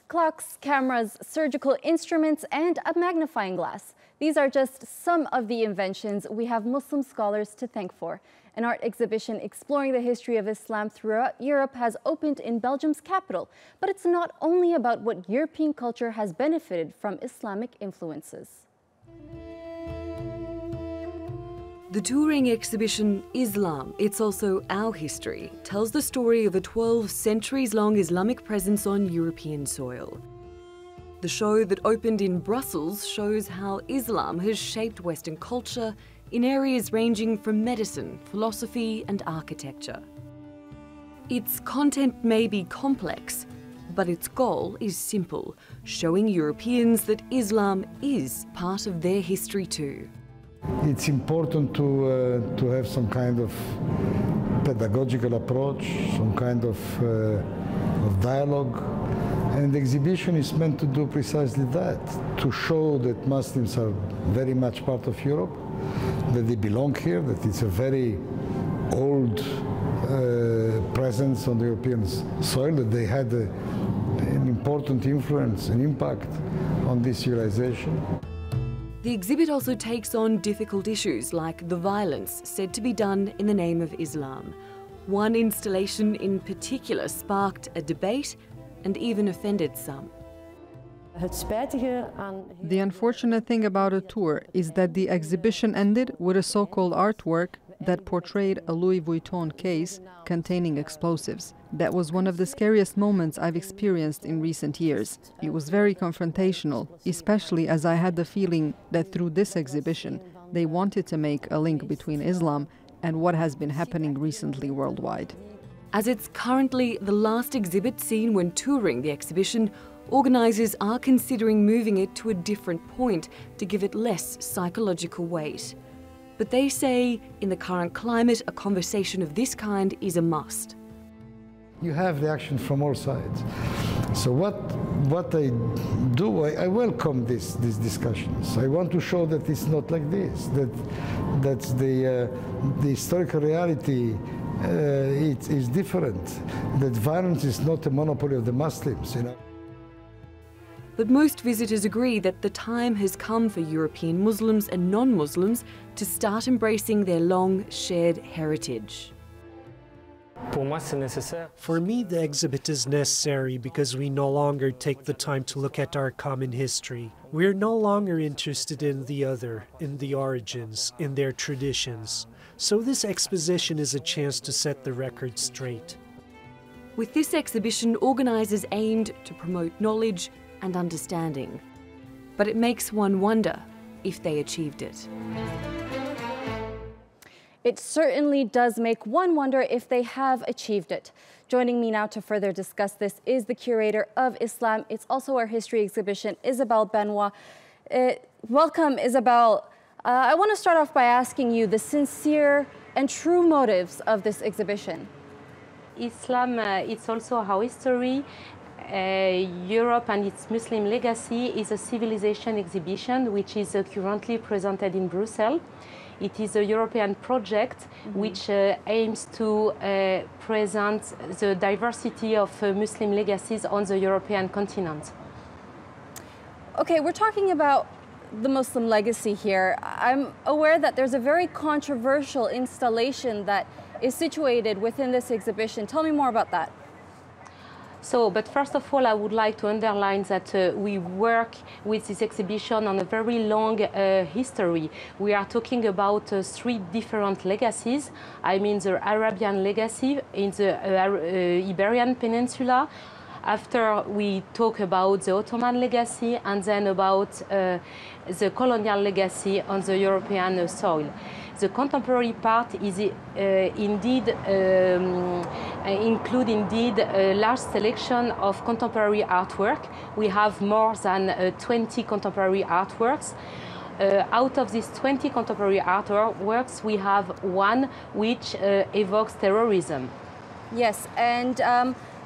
clocks, cameras, surgical instruments, and a magnifying glass. These are just some of the inventions we have Muslim scholars to thank for. An art exhibition exploring the history of Islam throughout Europe has opened in Belgium's capital. But it's not only about what European culture has benefited from Islamic influences. The touring exhibition Islam, It's Also Our History, tells the story of a 12 centuries-long Islamic presence on European soil. The show that opened in Brussels shows how Islam has shaped Western culture in areas ranging from medicine, philosophy and architecture. Its content may be complex, but its goal is simple, showing Europeans that Islam is part of their history too. It's important to have some kind of pedagogical approach, some kind of dialogue. And the exhibition is meant to do precisely that, to show that Muslims are very much part of Europe, that they belong here, that it's a very old presence on the European soil, that they had an important influence and impact on this civilization. The exhibit also takes on difficult issues like the violence said to be done in the name of Islam. One installation in particular sparked a debate and even offended some. The unfortunate thing about a tour is that the exhibition ended with a so-called artwork that portrayed a Louis Vuitton case containing explosives. That was one of the scariest moments I've experienced in recent years. It was very confrontational, especially as I had the feeling that through this exhibition, they wanted to make a link between Islam and what has been happening recently worldwide. As it's currently the last exhibit seen when touring the exhibition, organisers are considering moving it to a different point to give it less psychological weight. But they say, in the current climate, a conversation of this kind is a must. You have reactions from all sides. So what I do, I welcome these discussions. I want to show that it's not like this, that the historical reality is different, that violence is not a monopoly of the Muslims, you know. But most visitors agree that the time has come for European Muslims and non-Muslims to start embracing their long shared heritage. For me, the exhibit is necessary because we no longer take the time to look at our common history. We are no longer interested in the other, in the origins, in their traditions. So this exposition is a chance to set the record straight. With this exhibition, organisers aimed to promote knowledge and understanding. But it makes one wonder if they achieved it. It certainly does make one wonder if they have achieved it. Joining me now to further discuss this is the curator of Islam. It's also our history exhibition, Isabelle Benoit. Welcome, Isabelle. I want to start off by asking you the sincere and true motives of this exhibition. Islam, it's also our history. Europe and its Muslim legacy is a civilization exhibition which is currently presented in Brussels. It is a European project which aims to present the diversity of Muslim legacies on the European continent. Okay, we're talking about the Muslim legacy here. I'm aware that there's a very controversial installation that is situated within this exhibition. Tell me more about that. But first of all, I would like to underline that we work with this exhibition on a very long history. We are talking about 3 different legacies. I mean the Arabian legacy in the Iberian Peninsula. After we talk about the Ottoman legacy and then about the colonial legacy on the European soil. The contemporary part is include a large selection of contemporary artwork. We have more than 20 contemporary artworks. Out of these 20 contemporary artworks, we have one which evokes terrorism. Yes, and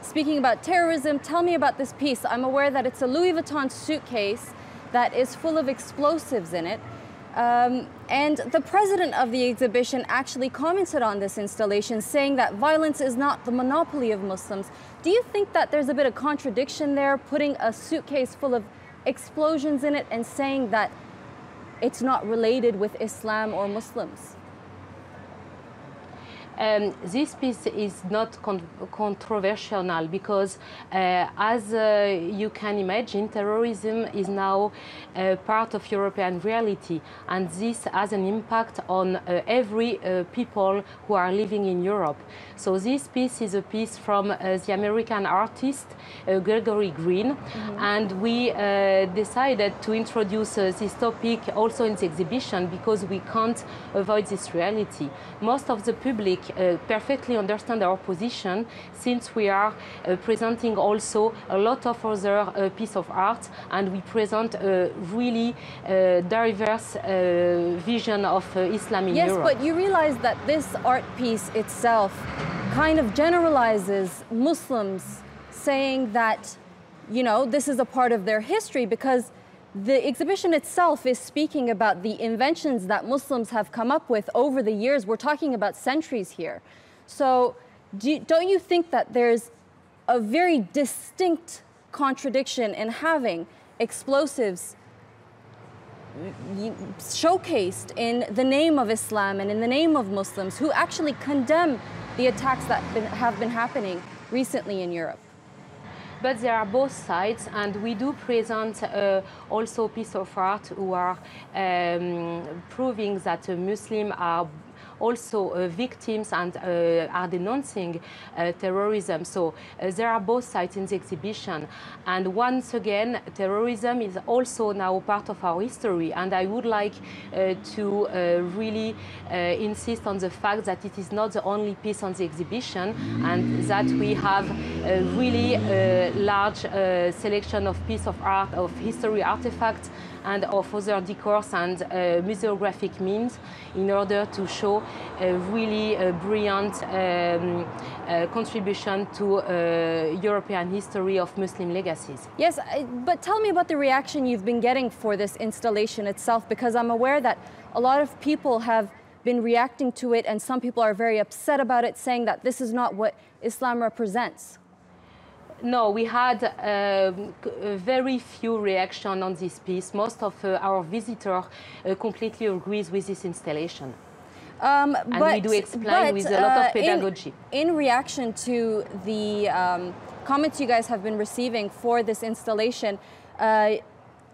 speaking about terrorism, tell me about this piece. I'm aware that it's a Louis Vuitton suitcase that is full of explosives in it. And the president of the exhibition actually commented on this installation, saying that violence is not the monopoly of Muslims. Do you think that there's a bit of contradiction there, putting a suitcase full of explosions in it and saying that it's not related with Islam or Muslims? This piece is not controversial because, as you can imagine, terrorism is now part of European reality, and this has an impact on every people who are living in Europe. So this piece is a piece from the American artist Gregory Green, and we decided to introduce this topic also in the exhibition because we can't avoid this reality. Most of the public perfectly understand our position, since we are presenting also a lot of other pieces of art, and we present a really diverse vision of Islam in Europe. Yes, but you realize that this art piece itself kind of generalizes Muslims, saying that, you know, this is a part of their history, because the exhibition itself is speaking about the inventions that Muslims have come up with over the years. We're talking about centuries here. So don't you think that there's a very distinct contradiction in having explosives showcased in the name of Islam and in the name of Muslims, who actually condemn the attacks that have been happening recently in Europe? But there are both sides, and we do present also pieces of art who are proving that Muslims are also victims and are denouncing terrorism. So there are both sides in the exhibition. And once again, terrorism is also now part of our history. And I would like to really insist on the fact that it is not the only piece on the exhibition, and that we have a really large selection of pieces of art, of history artifacts, and of other decors and museographic means, in order to show a really brilliant contribution to European history of Muslim legacies. Yes, but tell me about the reaction you've been getting for this installation itself, because I'm aware that a lot of people have been reacting to it, and some people are very upset about it, saying that this is not what Islam represents. No, we had very few reactions on this piece. Most of our visitors completely agrees with this installation. And we do explain with a lot of pedagogy. In reaction to the comments you guys have been receiving for this installation,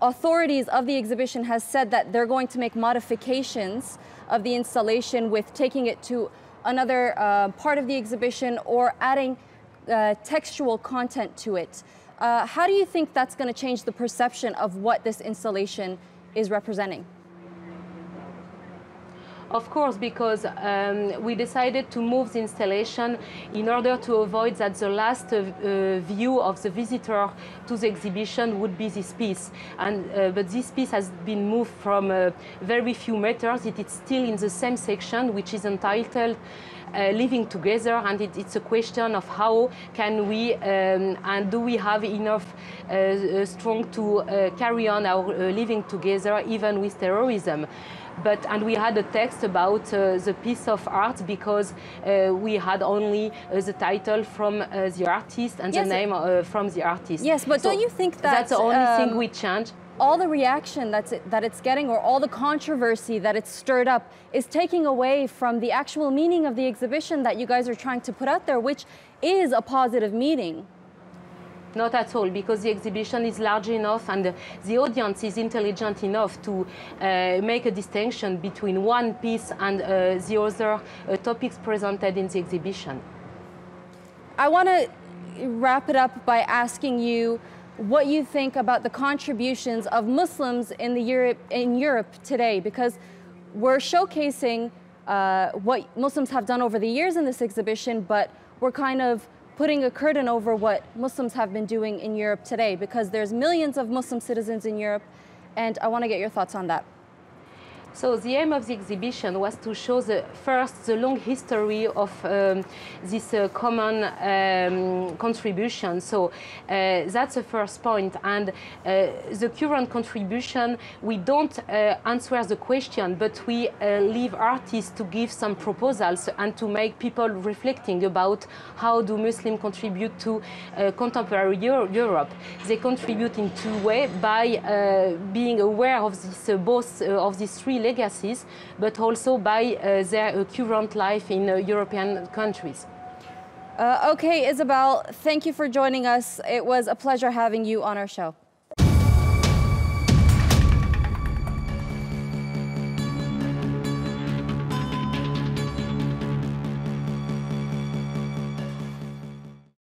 authorities of the exhibition has said that they're going to make modifications of the installation, with taking it to another part of the exhibition or adding textual content to it. How do you think that's going to change the perception of what this installation is representing? Of course, because we decided to move the installation in order to avoid that the last view of the visitor to the exhibition would be this piece. And, but this piece has been moved from very few meters. It is still in the same section, which is entitled living together, and it's a question of how can we and do we have enough strength to carry on our living together even with terrorism. And we had a text about the piece of art, because we had only the title from the artist and the name from the artist. Yes, but so don't you think that that's the only thing we changed? All the reaction that it's getting, or all the controversy that it's stirred up, is taking away from the actual meaning of the exhibition that you guys are trying to put out there, which is a positive meaning. Not at all, because the exhibition is large enough and the audience is intelligent enough to make a distinction between one piece and the other topics presented in the exhibition. I want to wrap it up by asking you what you think about the contributions of Muslims in Europe today, because we're showcasing what Muslims have done over the years in this exhibition, but we're kind of putting a curtain over what Muslims have been doing in Europe today, because there's millions of Muslim citizens in Europe, and I want to get your thoughts on that. So the aim of the exhibition was to show first the long history of this common contribution. So that's the first point. And the current contribution, we don't answer the question, but we leave artists to give some proposals and to make people reflecting about how do Muslims contribute to contemporary Europe. They contribute in two ways, by being aware of this, both of these three legacies, but also by their current life in European countries. Okay, Isabelle, thank you for joining us. It was a pleasure having you on our show.